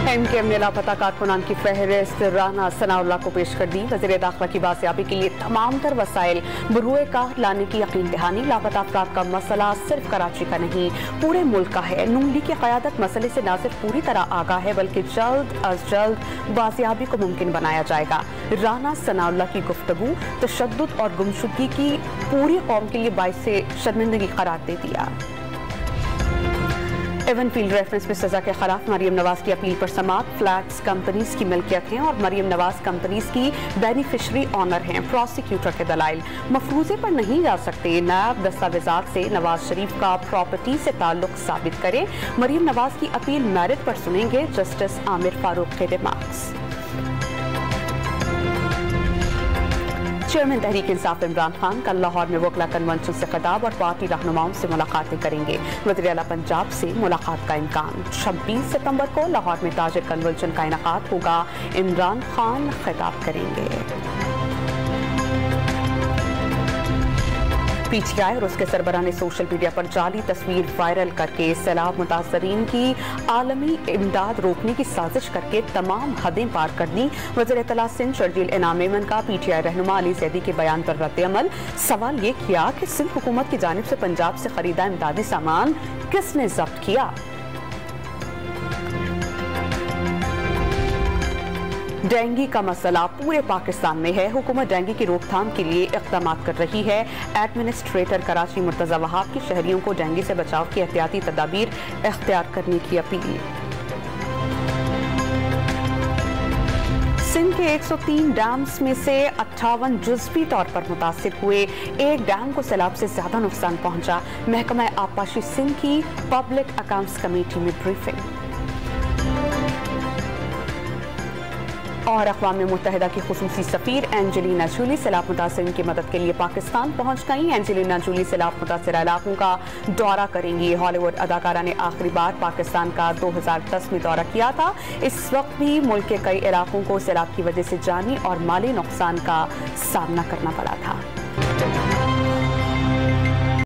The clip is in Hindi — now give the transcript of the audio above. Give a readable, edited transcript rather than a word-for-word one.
MKM ने लापता कारकुनान की फहरिस्त राना सनाउल्लाह को पेश कर दी। वज़ीर दाखिला की बासियाबी के लिए तमाम तर वसाइल बरूए कार लाने की यकीन दहानी। लापता अफराद का मसला सिर्फ कराची का नहीं, पूरे मुल्क का है। नून लीग की क़यादत मसले से न सिर्फ पूरी तरह आगाह है बल्कि जल्द अज जल्द बासियाबी को मुमकिन बनाया जाएगा। राना सनाउल्लाह की गुफ्तगू तशद्दुद और गुमशुदगी की पूरी कौम के लिए बाइस से शर्मिंदगी करार दे दिया। एवन फील्ड रेफरेंस में सजा के खिलाफ मरियम नवाज की अपील पर समात। फ्लैट्स कंपनीज की मिल्कियत हैं और मरियम नवाज कंपनीज की बेनिफिशरी ऑनर हैं। प्रोसिक्यूटर के दलाइल मफरूजे पर नहीं जा सकते। नायब दस्तावेजात से नवाज शरीफ का प्रॉपर्टी से ताल्लुक साबित करें। मरियम नवाज की अपील मेरिट पर सुनेंगे जस्टिस आमिर फारूक के रिमार्क्स। चेयरमैन तहरीक इंसाफ इमरान खान कल लाहौर में वकला कन्वेंशन से खिताब और पार्टी रहनुमाओं से मुलाकातें करेंगे। वज़ीर आला पंजाब से मुलाकात का इम्कान। 26 सितंबर को लाहौर में ताजिर कन्वेंशन का इनेकाद होगा। इमरान खान खिताब करेंगे। PTI और उसके सरबराह ने सोशल मीडिया पर जाली तस्वीर वायरल करके सैलाब मुतासरीन की आलमी इमदाद रोकने की साजिश करके तमाम हदें पार कर दी। वज़ीर इत्तला सिंध शर्जील इनाम मेमन का PTI रहनुमा अली ज़ैदी के बयान पर रद्द-ए-अमल। सवाल ये किया कि सिंध हुकूमत की जानिब से पंजाब से खरीदा इमदादी सामान किसने जब्त किया। डेंगू का मसला पूरे पाकिस्तान में है। हुकूमत डेंगू की रोकथाम के लिए इक़दाम कर रही है। एडमिनिस्ट्रेटर कराची मुर्तज़ा वहाब की शहरियों को डेंगू से बचाव की एहतियाती तदाबीर इख्तियार करने की अपील। सिंध के 103 डैम्स में से 58 जुज़वी तौर पर मुतासिर हुए। एक डैम को सैलाब से ज्यादा नुकसान पहुंचा। महकमा आबपाशी सिंध की पब्लिक अकाउंट्स कमेटी में ब्रीफिंग। और अक़वाम मुत्तहिदा की खुसूसी सफ़ीर एंजेलिना जूली सैलाब मुतासिरीन की मदद के लिए पाकिस्तान पहुंच गई। एंजेलिना जूली सैलाब मुतासिर इलाकों का दौरा करेंगी। हॉलीवुड अदाकारा ने आखिरी बार पाकिस्तान का 2010 में दौरा किया था। इस वक्त भी मुल्क के कई इलाकों को सैलाब की वजह से जानी और माली नुकसान का सामना करना पड़ा था।